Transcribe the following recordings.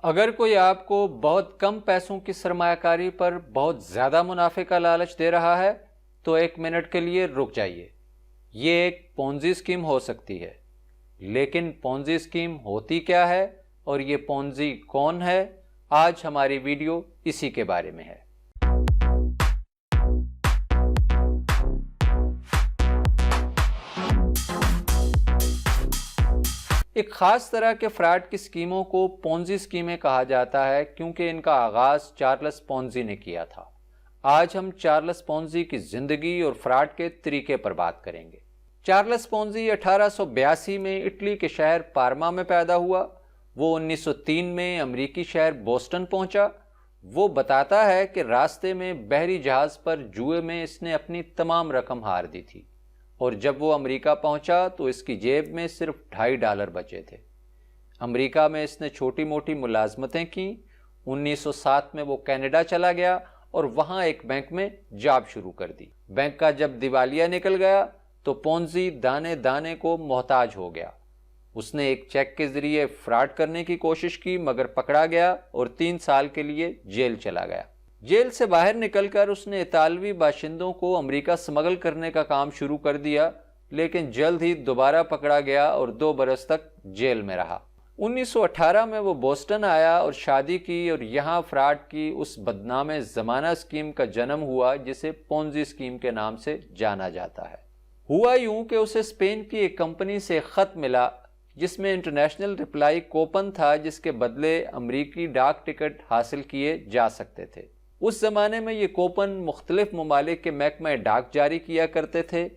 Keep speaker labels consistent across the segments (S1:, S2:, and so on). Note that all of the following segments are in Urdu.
S1: اگر کوئی آپ کو بہت کم پیسوں کی سرمایہ کاری پر بہت زیادہ منافع کا لالچ دے رہا ہے تو 1 منٹ کے لیے رک جائیے۔ یہ ایک پونزی اسکیم ہو سکتی ہے، لیکن پونزی اسکیم ہوتی کیا ہے اور یہ پونزی کون ہے؟ آج ہماری ویڈیو اسی کے بارے میں ہے۔ ایک خاص طرح کے فراڈ کی اسکیموں کو پونزی اسکیمیں کہا جاتا ہے کیونکہ ان کا آغاز چارلس پونزی نے کیا تھا۔ آج ہم چارلس پونزی کی زندگی اور فراڈ کے طریقے پر بات کریں گے۔ چارلس پونزی 1882 میں اٹلی کے شہر پارما میں پیدا ہوا۔ وہ 1903 میں امریکی شہر بوسٹن پہنچا۔ وہ بتاتا ہے کہ راستے میں بحری جہاز پر جوئے میں اس نے اپنی تمام رقم ہار دی تھی، اور جب وہ امریکہ پہنچا تو اس کی جیب میں صرف $2.5 بچے تھے۔ امریکہ میں اس نے چھوٹی موٹی ملازمتیں کیں۔ 1907 میں وہ کینیڈا چلا گیا اور وہاں ایک بینک میں جاب شروع کر دی۔ بینک کا جب دیوالیہ نکل گیا تو پونزی دانے دانے کو محتاج ہو گیا۔ اس نے ایک چیک کے ذریعے فراڈ کرنے کی کوشش کی مگر پکڑا گیا اور 3 سال کے لیے جیل چلا گیا۔ جیل سے باہر نکل کر اس نے اطالوی باشندوں کو امریکہ سمگل کرنے کا کام شروع کر دیا، لیکن جلد ہی دوبارہ پکڑا گیا اور 2 برس تک جیل میں رہا۔ 1918 میں وہ بوسٹن آیا اور شادی کی، اور یہاں فراڈ کی اس بدنام زمانہ اسکیم کا جنم ہوا جسے پونزی اسکیم کے نام سے جانا جاتا ہے۔ ہوا یوں کہ اسے اسپین کی ایک کمپنی سے خط ملا جس میں انٹرنیشنل رپلائی کوپن تھا، جس کے بدلے امریکی ڈاک ٹکٹ حاصل کیے جا سکتے تھے۔ اس زمانے میں یہ کوپن مختلف ممالک کے محکمہ ڈاک جاری کیا کرتے تھے،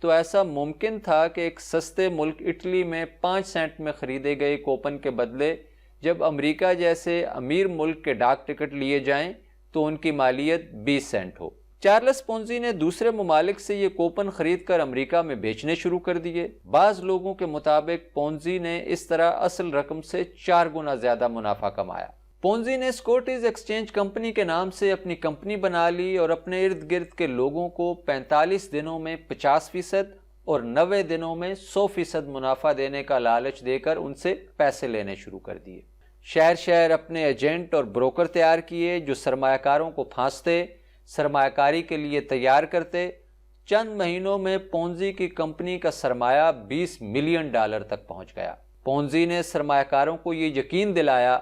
S1: تو ایسا ممکن تھا کہ ایک سستے ملک اٹلی میں 5 سینٹ میں خریدے گئے کوپن کے بدلے جب امریکہ جیسے امیر ملک کے ڈاک ٹکٹ لیے جائیں تو ان کی مالیت 20 سینٹ ہو۔ چارلس پونزی نے دوسرے ممالک سے یہ کوپن خرید کر امریکہ میں بیچنے شروع کر دیے۔ بعض لوگوں کے مطابق پونزی نے اس طرح اصل رقم سے 4 گنا زیادہ منافع کمایا۔ پونزی نے سکوٹیز ایکسچینج کمپنی کے نام سے اپنی کمپنی بنا لی اور اپنے ارد گرد کے لوگوں کو 45 دنوں میں 50% اور 90 دنوں میں 100% منافع دینے کا لالچ دے کر ان سے پیسے لینے شروع کر دیے۔ شہر شہر اپنے ایجنٹ اور بروکر تیار کیے جو سرمایہ کاروں کو پھانستے، سرمایہ کاری کے لیے تیار کرتے۔ چند مہینوں میں پونزی کی کمپنی کا سرمایہ $20 ملین تک پہنچ گیا۔ پونزی نے سرمایہ کاروں کو یہ یقین دلایا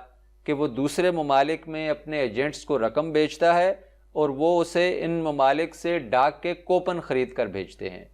S1: کہ وہ دوسرے ممالک میں اپنے ایجنٹس کو رقم بیچتا ہے اور وہ اسے ان ممالک سے ڈاک کے کوپن خرید کر بھیجتے ہیں،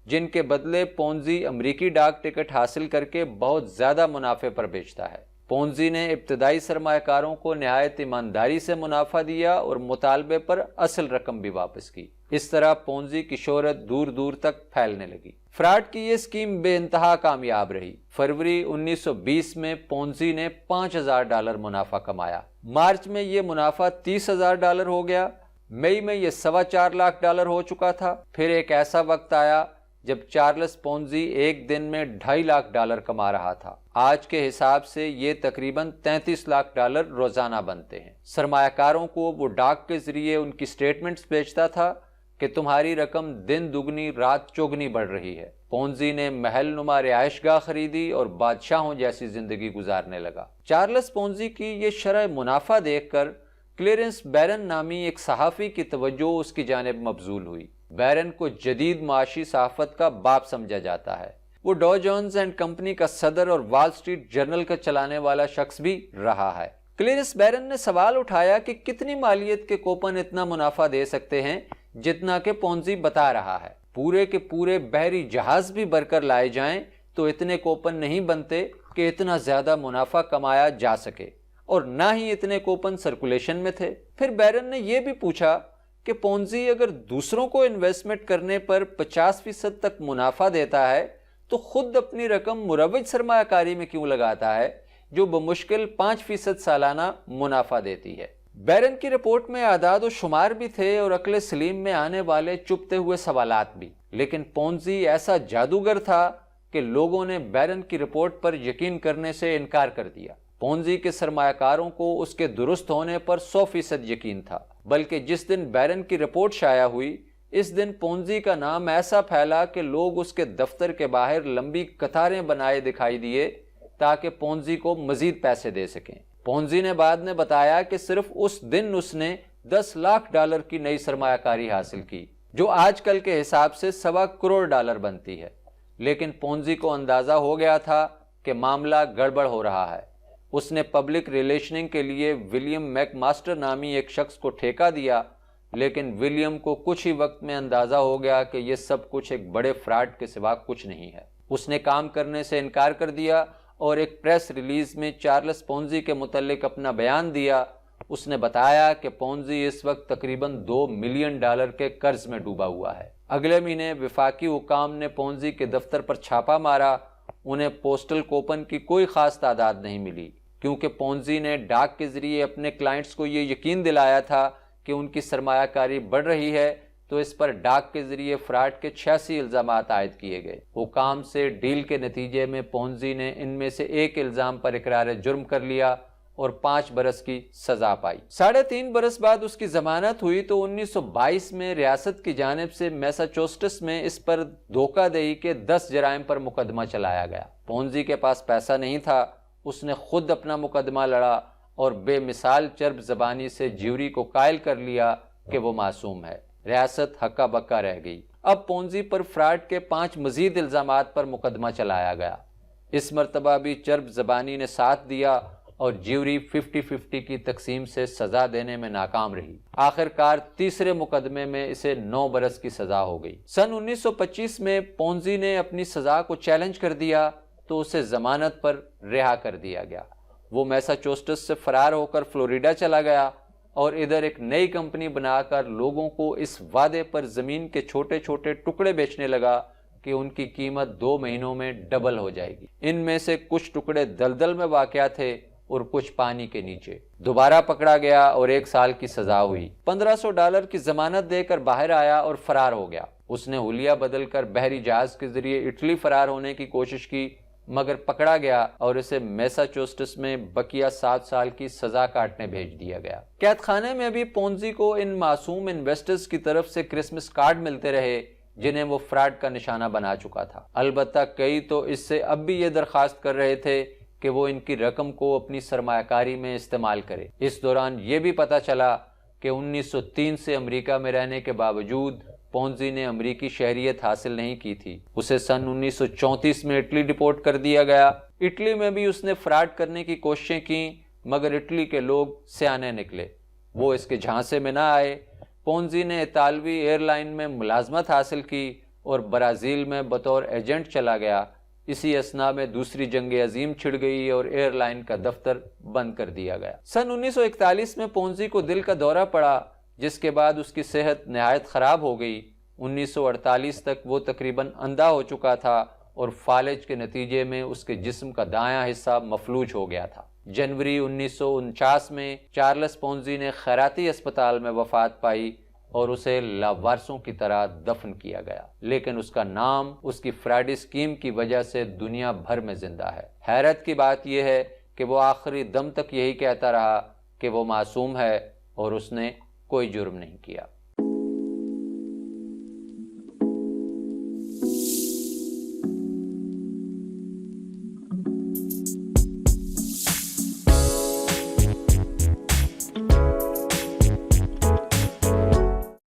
S1: جن کے بدلے پونزی امریکی ڈاک ٹکٹ حاصل کر کے بہت زیادہ منافع پر بیچتا ہے۔ پونزی نے ابتدائی سرمایہ کاروں کو نہایت ایمانداری سے منافع دیا اور مطالبے پر اصل رقم بھی واپس کی۔ اس طرح پونزی کی شہرت دور دور تک پھیلنے لگی۔ فراڈ کی یہ اسکیم بے انتہا کامیاب رہی۔ فروری 1920 میں پونزی نے $5000 منافع کمایا۔ مارچ میں یہ منافع $30,000 ہو گیا۔ مئی میں یہ $4.25 لاکھ ہو چکا تھا۔ پھر ایک ایسا وقت آیا جب چارلس پونزی ایک دن میں $2.5 لاکھ کما رہا تھا۔ آج کے حساب سے یہ تقریباً $33 لاکھ روزانہ بنتے ہیں۔ سرمایہ کاروں کو وہ ڈاک کے ذریعے ان کی سٹیٹمنٹس بیچتا تھا کہ تمہاری رقم دن دگنی رات چوگنی بڑھ رہی ہے۔ پونزی نے محل نما رہائش گاہ خریدی اور بادشاہوں جیسی زندگی گزارنے لگا۔ چارلس پونزی کی یہ شرح منافع دیکھ کر کلیرنس بیرن نامی ایک صحافی کی توجہ اس کی جانب مبذول ہوئی۔ بیرن کو جدید معاشی صحافت کا باپ سمجھا جاتا ہے۔ وہ ڈو جونز اینڈ کمپنی کا صدر اور وال سٹریٹ جرنل کا چلانے والا شخص بھی رہا ہے۔ کلیرنس بیرن نے سوال اٹھایا کہ کتنی مالیت کے کوپن اتنا منافع دے سکتے ہیں جتنا کہ پونزی بتا رہا ہے۔ پورے کے پورے بحری جہاز بھی بھر کر لائے جائیں تو اتنے کوپن نہیں بنتے کہ اتنا زیادہ منافع کمایا جا سکے، اور نہ ہی اتنے کوپن سرکولیشن میں تھے۔ پھر بیرن نے یہ بھی پوچھا کہ پونزی اگر دوسروں کو انویسٹمنٹ کرنے پر 50% تک منافع دیتا ہے تو خود اپنی رقم مروج سرمایہ کاری میں کیوں لگاتا ہے جو بمشکل 5% سالانہ منافع دیتی ہے۔ بیرن کی رپورٹ میں اعداد و شمار بھی تھے اور عقل سلیم میں آنے والے چپتے ہوئے سوالات بھی، لیکن پونزی ایسا جادوگر تھا کہ لوگوں نے بیرن کی رپورٹ پر یقین کرنے سے انکار کر دیا۔ پونزی کے سرمایہ کاروں کو اس کے درست ہونے پر 100% یقین تھا، بلکہ جس دن بیرن کی رپورٹ شائع ہوئی اس دن پونزی کا نام ایسا پھیلا کہ لوگ اس کے دفتر کے باہر لمبی قطاریں بنائے دکھائی دیے تاکہ پونزی کو مزید پیسے دے سکیں۔ پونزی نے بعد میں بتایا کہ صرف اس دن اس نے $10 لاکھ کی نئی سرمایہ کاری حاصل کی، جو آج کل کے حساب سے $1.25 کروڑ بنتی ہے۔ لیکن پونزی کو اندازہ ہو گیا تھا کہ معاملہ گڑبڑ ہو رہا ہے۔ اس نے پبلک ریلیشننگ کے لیے ولیم میک ماسٹر نامی ایک شخص کو ٹھیکہ دیا، لیکن ولیم کو کچھ ہی وقت میں اندازہ ہو گیا کہ یہ سب کچھ ایک بڑے فراڈ کے سوا کچھ نہیں ہے۔ اس نے کام کرنے سے انکار کر دیا اور ایک پریس ریلیز میں چارلس پونزی کے متعلق اپنا بیان دیا۔ اس نے بتایا کہ پونزی اس وقت تقریباً $2 ملین کے قرض میں ڈوبا ہوا ہے۔ اگلے مہینے وفاقی حکام نے پونزی کے دفتر پر چھاپا مارا۔ انہیں پوسٹل کوپن کی کوئی خاص تعداد نہیں ملی، کیونکہ پونزی نے ڈاک کے ذریعے اپنے کلائنٹس کو یہ یقین دلایا تھا کہ ان کی سرمایہ کاری بڑھ رہی ہے، تو اس پر ڈاک کے ذریعے فراڈ کے 86 الزامات عائد کیے گئے۔ حکام سے ڈیل کے نتیجے میں پونزی نے ان میں سے ایک الزام پر اقرار جرم کر لیا اور 5 برس کی سزا پائی۔ 3.5 برس بعد اس کی ضمانت ہوئی تو 1922 میں ریاست کی جانب سے میساچوسٹس میں اس پر دھوکہ دہی کے 10 جرائم پر مقدمہ چلایا گیا۔ پونزی کے پاس پیسہ نہیں تھا، اس نے خود اپنا مقدمہ لڑا اور بے مثال چرب زبانی سے جیوری کو قائل کر لیا کہ وہ معصوم ہے۔ ریاست ہکا بکا رہ گئی۔ اب پونزی پر فراڈ کے 5 مزید الزامات پر مقدمہ چلایا گیا۔ اس مرتبہ بھی چرب زبانی نے ساتھ دیا اور جیوری 50-50 کی تقسیم سے سزا دینے میں ناکام رہی۔ آخرکار تیسرے مقدمے میں اسے 9 برس کی سزا ہو گئی۔ سن 1925 میں پونزی نے اپنی سزا کو چیلنج کر دیا تو اسے ضمانت پر رہا کر دیا گیا۔ وہ میساچوسٹس سے فرار ہو کر فلوریڈا چلا گیا اور ادھر ایک نئی کمپنی بنا کر لوگوں کو اس وعدے پر زمین کے چھوٹے چھوٹے ٹکڑے بیچنے لگا کہ ان کی قیمت 2 مہینوں میں ڈبل ہو جائے گی۔ ان میں سے کچھ ٹکڑے دلدل میں واقع تھے اور کچھ پانی کے نیچے۔ دوبارہ پکڑا گیا اور 1 سال کی سزا ہوئی۔ $1500 کی ضمانت دے کر باہر آیا اور فرار ہو گیا۔ اس نے حلیہ بدل کر بحری جہاز کے ذریعے اٹلی فرار ہونے کی کوشش کی، مگر پکڑا گیا اور اسے میساچوسٹس میں بقیہ 7 سال کی سزا کاٹنے بھیج دیا گیا۔ قید خانے میں بھی پونزی کو ان معصوم انویسٹرز کی طرف سے کرسمس کارڈ ملتے رہے جنہیں وہ فراڈ کا نشانہ بنا چکا تھا۔ البتہ کئی تو اس سے اب بھی یہ درخواست کر رہے تھے کہ وہ ان کی رقم کو اپنی سرمایہ کاری میں استعمال کرے۔ اس دوران یہ بھی پتہ چلا کہ 1903 سے امریکہ میں رہنے کے باوجود پونزی نے امریکی شہریت حاصل نہیں کی تھی۔ اسے سن 1934 میں اٹلی ڈپورٹ کر دیا گیا۔ اٹلی میں بھی اس نے فراڈ کرنے کی کوششیں کیں، مگر اٹلی کے لوگ سیانے نکلے، وہ اس کے جھانسے میں نہ آئے۔ پونزی نے اطالوی ایئر لائن میں ملازمت حاصل کی اور برازیل میں بطور ایجنٹ چلا گیا۔ اسی اثناء میں دوسری جنگ عظیم چھڑ گئی اور ایئر لائن کا دفتر بند کر دیا گیا۔ سن 1941 میں پونزی کو دل کا دورہ پڑا، جس کے بعد اس کی صحت نہایت خراب ہو گئی۔ 1948 تک وہ تقریباً اندھا ہو چکا تھا اور فالج کے نتیجے میں اس کے جسم کا دایاں حصہ مفلوج ہو گیا تھا۔ جنوری 1949 میں چارلس پونزی نے خیراتی اسپتال میں وفات پائی اور اسے لاوارثوں کی طرح دفن کیا گیا، لیکن اس کا نام اس کی فراڈی اسکیم کی وجہ سے دنیا بھر میں زندہ ہے۔ حیرت کی بات یہ ہے کہ وہ آخری دم تک یہی کہتا رہا کہ وہ معصوم ہے اور اس نے کوئی جرم نہیں کیا۔